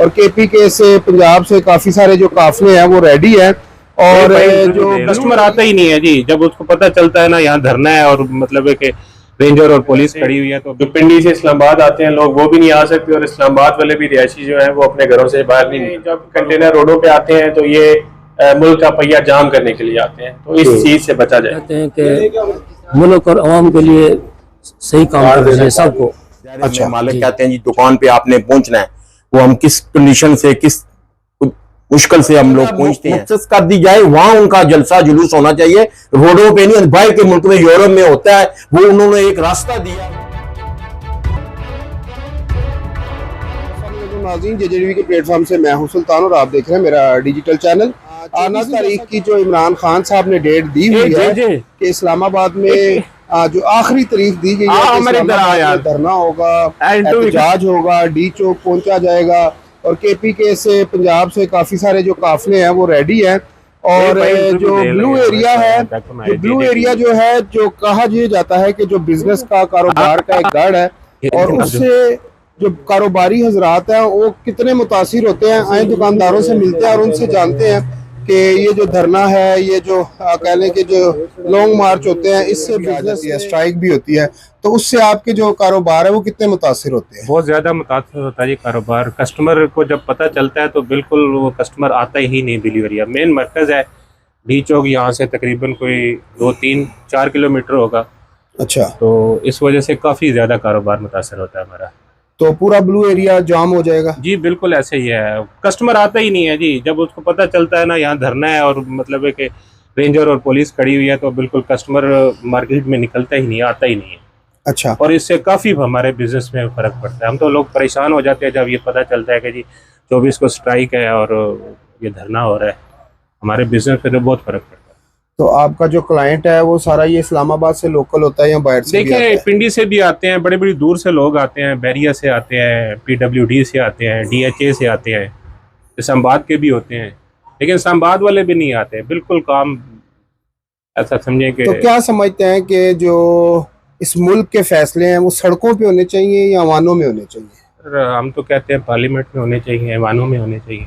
और केपी के से पंजाब से काफी सारे जो काफले हैं वो रेडी हैं। और जो कस्टमर आता ही नहीं है जी, जब उसको पता चलता है ना यहाँ धरना है और मतलब है कि रेंजर और पुलिस खड़ी हुई है, तो जो पिंडी से इस्लामाबाद आते हैं लोग वो भी नहीं आ सकते, और इस्लामाबाद वाले भी रिहायशी जो है वो अपने घरों से बाहर नहीं। जब कंटेनर रोडों पे आते हैं तो ये मुल्क का पहिया जाम करने के लिए आते हैं, तो इस चीज से बचा जाए। कहते हैं कि मुल्क और अवाम के लिए सही काम करना चाहिए सबको। अच्छा, मालिक कहते हैं जी दुकान पे आपने पहुंचना है, वो हम किस कंडीशन से किस मुश्किल से हम लोग पहुंचते हैं मुख्तस कर दी जाए, वहां उनका जलसा जुलूस होना चाहिए, रोडों पे नहीं। बाहर के मुल्क में यूरोप में होता है, वो उन्होंने एक रास्ता दिया। नाज़रीन, JJTV के प्लेटफॉर्म से मैं हूं सुल्तान और आप देख रहे हैं मेरा डिजिटल चैनल। 24 तारीख की जो इमरान खान साहब ने डेट दी हुई है कि इस्लामाबाद में जो आखिरी तारीख दी गई है धरना होगा, एहतजाज होगा, डी चौक पहुंचा जाएगा। और केपी के से पंजाब से काफी सारे जो काफले हैं वो रेडी हैं। और जो ब्लू एरिया है, जो ब्लू एरिया जो है, जो कहा यह जाता है कि जो बिजनेस का कारोबार का एक गढ़ है, और उससे जो कारोबारी हजरात हैं वो कितने मुतासिर होते हैं। आए दुकानदारों से मिलते हैं और उनसे जानते हैं कि ये जो धरना है, ये जो कह लें कि जो लॉन्ग मार्च होते हैं, इससे बिजनेस स्ट्राइक भी होती है, तो उससे आपके जो कारोबार है वो कितने मुतासिर होते हैं? बहुत ज्यादा मुतासिर होता है जी कारोबार। कस्टमर को जब पता चलता है तो बिल्कुल वो कस्टमर आता ही नहीं। ब्लू एरिया मेन मरकज है, डी चौक यहाँ से तकरीबन कोई 2-3-4 किलोमीटर होगा। अच्छा, तो इस वजह से काफी ज्यादा कारोबार मुतासर होता है हमारा। तो पूरा ब्लू एरिया जाम हो जाएगा? जी बिल्कुल ऐसे ही है, कस्टमर आता ही नहीं है जी, जब उसको पता चलता है ना यहाँ धरना है और मतलब है कि रेंजर और पुलिस खड़ी हुई है, तो बिल्कुल कस्टमर मार्केट में निकलता ही नहीं, आता ही नहीं है। अच्छा, और इससे काफी हमारे बिजनेस में फर्क पड़ता है। हम तो लोग परेशान हो जाते हैं जब ये पता चलता है कि जी 24 को स्ट्राइक है और ये धरना हो रहा है, हमारे बिजनेस पे तो बहुत फर्क पड़ता है। तो आपका जो क्लाइंट है वो सारा ये इस्लामाबाद से लोकल होता है या बाहर से? देखिए पिंडी से भी आते हैं, बड़ी बड़ी दूर से लोग आते हैं, बैरिया से आते हैं, PWD से आते हैं, DHA से आते हैं, इस्लामाबाद के भी होते हैं, लेकिन इस्लामाबाद वाले भी नहीं आते। बिल्कुल काम ऐसा समझे कि तो क्या समझते हैं कि जो इस मुल्क के फैसले हैं वो सड़कों पे होने चाहिए या अवानों में होने चाहिए? हम तो कहते हैं पार्लियामेंट में होने चाहिए, ऐवानों में होने चाहिए।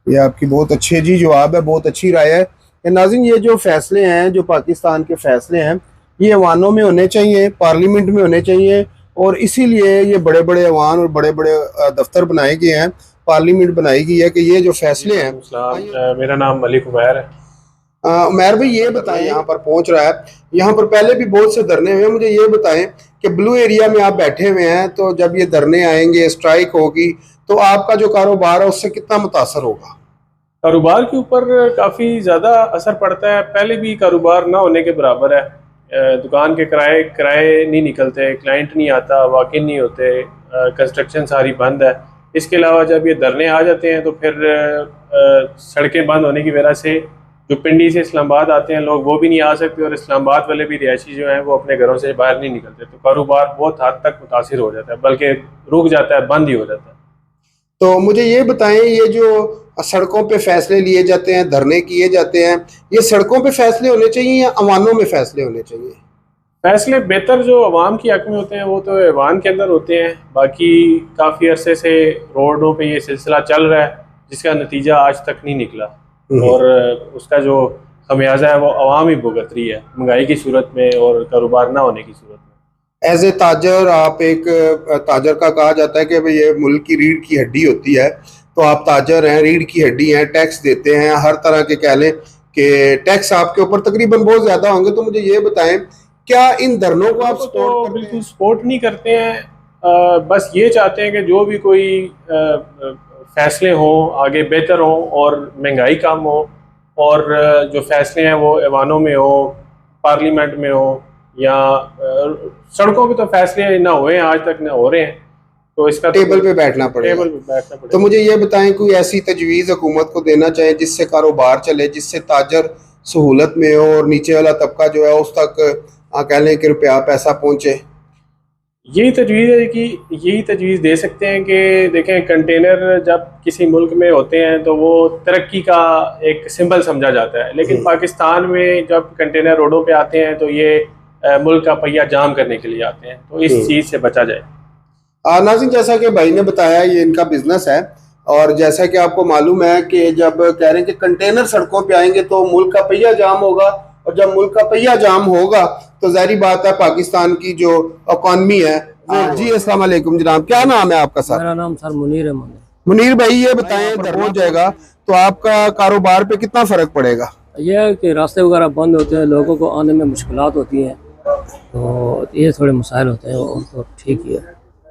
ये आपकी बहुत अच्छी जी जवाब है, बहुत अच्छी राय है। नाज़रीन, ये जो फैसले हैं, जो पाकिस्तान के फैसले हैं, ये अवानों में होने चाहिए, पार्लियामेंट में होने चाहिए, और इसीलिए ये बड़े बड़े अवान और बड़े बड़े दफ्तर बनाए गए हैं, पार्लियामेंट बनाई गई है कि ये जो फैसले हैं। मेरा नाम मलिक उमैर है। उमैर भाई, ये बताएं, यहाँ पर पहुंच रहा है, यहाँ पर पहले भी बहुत से धरने हुए, मुझे ये बताएं कि ब्लू एरिया में आप बैठे हुए हैं, तो जब ये धरने आएंगे, स्ट्राइक होगी, तो आपका जो कारोबार है उससे कितना मुतासर होगा? कारोबार के ऊपर काफ़ी ज़्यादा असर पड़ता है। पहले भी कारोबार ना होने के बराबर है। दुकान के किराए नहीं निकलते, क्लाइंट नहीं आता, वाकिन नहीं होते, कंस्ट्रक्शन सारी बंद है। इसके अलावा जब ये धरने आ जाते हैं तो फिर सड़कें बंद होने की वजह से जो पिंडी से इस्लामाबाद आते हैं लोग वो भी नहीं आ सकते, और इस्लामाबाद वाले भी रिहायशी जो हैं वो अपने घरों से बाहर नहीं निकलते, तो कारोबार बहुत हद तक मुतासिर हो जाता है, बल्कि रुक जाता है, बंद ही हो जाता है। तो मुझे ये बताएं, ये जो सड़कों पे फैसले लिए जाते हैं, धरने किए जाते हैं, ये सड़कों पे फैसले होने चाहिए या अवानों में फैसले होने चाहिए? फैसले बेहतर जो अवाम की हक में होते हैं वो तो ऐवान के अंदर होते हैं। बाकी काफ़ी अरसे से रोडों पे ये सिलसिला चल रहा है, जिसका नतीजा आज तक नहीं निकला, और उसका जो खमियाजा है वो अवाम ही भुगत रही है, महंगाई की सूरत में और कारोबार ना होने की सूरत में। एज ए ताजर, आप एक ताजर का कहा जाता है कि भाई ये मुल्क की रीढ़ की हड्डी होती है, तो आप ताजर हैं, रीढ़ की हड्डी हैं, टैक्स देते हैं, हर तरह के कह लें कि टैक्स आपके ऊपर तकरीबन बहुत ज़्यादा होंगे, तो मुझे ये बताएं, क्या इन धरनों को आप सपोर्ट? बिल्कुल सपोर्ट नहीं करते हैं। बस ये चाहते हैं कि जो भी कोई फैसले हों आगे बेहतर हों और महंगाई कम हो, और जो फैसले हैं वो ऐवानों में हो, पार्लियामेंट में हो, या सड़कों पे तो फैसले ना हुए हैं आज तक, ना हो रहे हैं, तो इसका टेबल पे बैठना पड़ेगा। तो मुझे ये बताएं, कोई ऐसी तजवीज़ हुकूमत को देना चाहे जिससे कारोबार चले, जिससे ताजर सहूलत में हो और नीचे वाला तबका जो है उस तक कह लें कि रुपया पैसा पहुँचे? यही तजवीज़ है कि यही तजवीज़ दे सकते हैं कि देखें, कंटेनर जब किसी मुल्क में होते हैं तो वो तरक्की का एक सिंबल समझा जाता है, लेकिन पाकिस्तान में जब कंटेनर रोडों पे आते हैं तो ये मुल्क का पहिया जाम करने के लिए आते हैं, तो इस चीज़ से बचा जाए। नाज़रीन, जैसा कि भाई ने बताया, ये इनका बिजनेस है, और जैसा कि आपको मालूम है कि जब कह रहे हैं कि कंटेनर सड़कों पे आएंगे तो मुल्क का पहिया जाम होगा, और जब मुल्क का पहिया जाम होगा तो जाहिर बात है पाकिस्तान की जो इकॉनमी है। जी अस्सलाम वालेकुम जनाब, क्या नाम है आपका सर? मेरा नाम सर मुनीर है। मुनीर भाई ये बताएं, पहुंच जाएगा तो आपका कारोबार पे कितना फर्क पड़ेगा? यह है कि रास्ते वगैरह बंद होते हैं, लोगों को आने में मुश्किलात होती हैं, तो ये थोड़े मसाइल होते हैं, और तो ठीक ही है।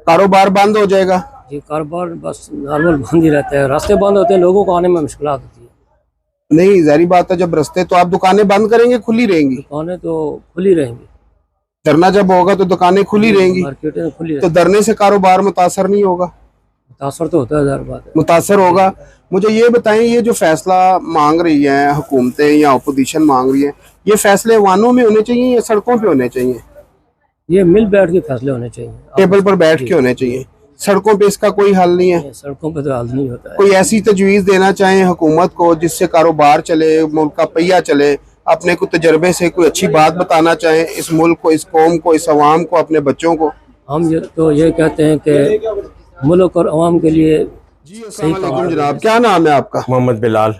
कारोबार बंद हो जाएगा? जी कारोबार बस नॉर्मल बंद ही रहता है, रास्ते बंद होते हैं, लोगों को आने में मुश्किलात होती है। नहीं जाहिर बात है, जब रास्ते, तो आप दुकानें बंद करेंगे खुली रहेंगी? दुकानें तो खुली रहेंगी, धरना जब होगा तो दुकानें खुली रहेंगी, मार्केटें खुली तो धरने से कारोबार मुतासर नहीं होगा? मुतासर तो होता है, हर बात है मुतासर होगा। मुझे ये बताएं, ये जो फैसला मांग रही है हुकूमतें या अपोजिशन मांग रही है, ये फैसले वानों में होने चाहिए या सड़कों पे होने चाहिए? ये मिल बैठ के फैसले होने चाहिए, टेबल पर बैठ के होने चाहिए। सड़कों पे इसका कोई हल नहीं है? सड़कों पे तो हल नहीं होता है। कोई ऐसी तजवीज़ देना चाहें हुकूमत को जिससे कारोबार चले, मुल्क का पहिया चले, अपने को तजर्बे से कोई अच्छी बात बताना चाहें इस मुल्क को, इस कौम को, इस अवाम को, अपने बच्चों को? हम ये कहते हैं कि मुल्क और अवाम के लिए अस्सलाम वालेकुम जनाब, क्या नाम है आपका? मोहम्मद बिलाल।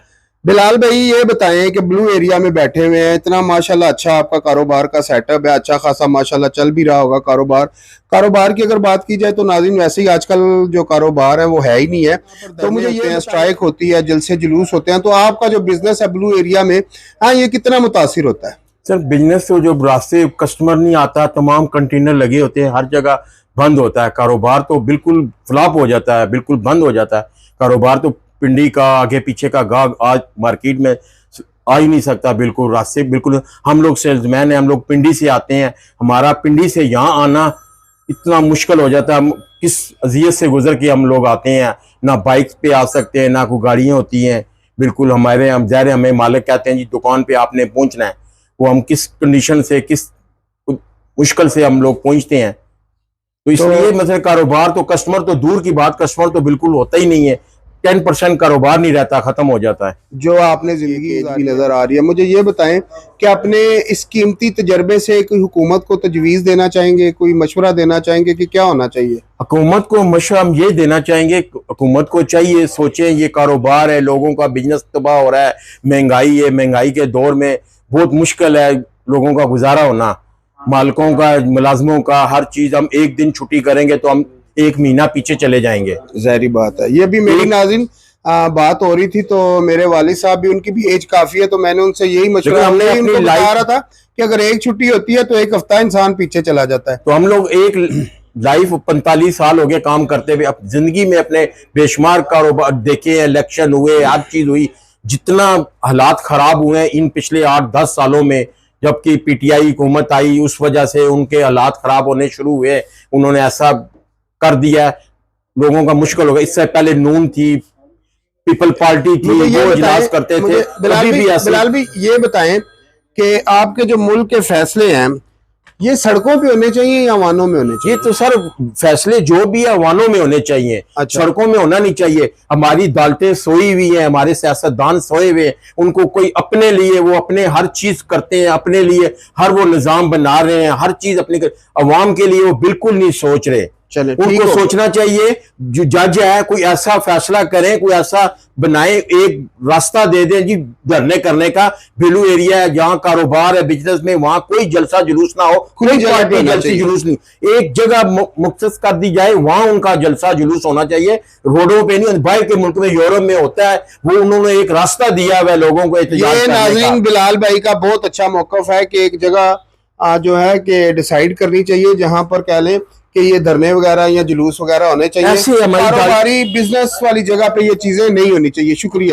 बिलाल भाई ये बताएं कि ब्लू एरिया में बैठे हुए हैं, इतना माशाल्लाह अच्छा आपका कारोबार का सेटअप है, अच्छा खासा माशाल्लाह चल भी रहा होगा कारोबार की अगर बात की जाए तो नाज़रीन वैसे ही आजकल जो कारोबार है वो है ही नहीं है। तो मुझे ये स्ट्राइक होती है, जलसे जुलूस होते हैं, तो आपका जो बिजनेस है ब्लू एरिया में, हाँ, ये कितना मुतासिर होता है? सर बिजनेस तो जो रास्ते कस्टमर नहीं आता, तमाम कंटेनर लगे होते हैं, हर जगह बंद होता है, कारोबार तो बिल्कुल फ्लॉप हो जाता है, बिल्कुल बंद हो जाता है कारोबार। तो पिंडी का आगे पीछे का गाहक आज मार्केट में आ ही नहीं सकता, बिल्कुल रास्ते बिल्कुल। हम लोग सेल्समैन हैं, हम लोग पिंडी से आते हैं, हमारा पिंडी से यहाँ आना इतना मुश्किल हो जाता है। हम किस अजियत से गुजर के हम लोग आते हैं, ना बाइक पे आ सकते हैं, ना कोई गाड़ियाँ होती हैं, बिल्कुल हमारे हम ज़ाहिर हमें मालिक कहते हैं जी दुकान पे आपने पहुँचना है, वो हम किस कंडीशन से, किस मुश्किल से हम लोग पहुँचते हैं। तो इसलिए मतलब कारोबार तो, कस्टमर तो दूर की बात, कस्टमर तो बिल्कुल होता ही नहीं है, 10% कारोबार नहीं रहता, खत्म हो जाता है। जो आपने जिंदगी भी नजर आ रही है, मुझे ये बताएं कि अपने इस कीमती तजर्बे से कोई हुकूमत को तजवीज़ देना चाहेंगे, कोई मशवरा देना चाहेंगे कि क्या होना चाहिए? हुकूमत को मशवरा हम ये देना चाहेंगे, हुकूमत को चाहिए सोचें, ये कारोबार है, लोगों का बिजनेस तबाह हो रहा है, महंगाई है, महंगाई के दौर में बहुत मुश्किल है लोगों का गुजारा होना, मालिकों का, मुलाजमों का, हर चीज। हम एक दिन छुट्टी करेंगे तो हम एक महीना पीछे चले जाएंगे, ज़ाहिर बात है। ये भी मेरी नाज़रीन बात हो रही थी, तो मेरे वालिद साहब भी, उनकी भी एज काफी है, तो मैंने उनसे यही मशवरा, हमने उनको बता रहा था कि अगर एक छुट्टी होती है तो एक हफ्ता इंसान पीछे चला जाता है। तो हम लोग एक लाइफ 45 साल हो गए काम करते हुए, अब जिंदगी में अपने बेशुमार कारोबार देखे हैं, इलेक्शन हुए, हर चीज हुई, जितना हालात खराब हुए हैं इन पिछले 8-10 सालों में, जबकि पीटीआई हुकूमत आई, उस वजह से उनके हालात खराब होने शुरू हुए, उन्होंने ऐसा कर दिया, लोगों का मुश्किल हो गया। इससे पहले नून थी, पीपल पार्टी थी, वो इजलास करते थे। बिलाल भी ये बताएं कि आपके जो मुल्क के फैसले हैं ये सड़कों पे होने चाहिए या वानों में होने चाहिए? ये तो सर फैसले जो भी है वानों में होने चाहिए, अच्छा। सड़कों में होना नहीं चाहिए। हमारी अदालतें सोई हुई हैं, हमारे सियासतदान सोए हुए, उनको कोई अपने लिए, वो अपने हर चीज करते हैं अपने लिए, हर वो निजाम बना रहे हैं, हर चीज अपने अवाम के लिए वो बिल्कुल नहीं सोच रहे। उनको सोचना चाहिए, जो जज है कोई ऐसा फैसला करें, कोई ऐसा बनाए, एक रास्ता दे दें जी धरने करने का। ब्लू एरिया है, जहां कारोबार है, बिजनेस में, वहां कोई जलसा जुलूस ना हो, कोई पार्टी जलसी जुलूस नहीं, एक जगह मुख्तस कर दी जाए, वहां उनका जलसा जुलूस होना चाहिए, रोडों पे नहीं। बाहर के मुल्क में, यूरोप में होता है, वो उन्होंने एक रास्ता दिया हुआ है लोगों को एहतजाज करने का। नाज़रीन बिलाल भाई का बहुत अच्छा मौक़िफ़ है कि एक जगह जो है कि डिसाइड करनी चाहिए जहां पर कह लें कि ये धरने वगैरह या जुलूस वगैरह होने चाहिए। ऐसे हमारी कारोबारी बिजनेस वाली जगह पे ये चीजें नहीं होनी चाहिए। शुक्रिया।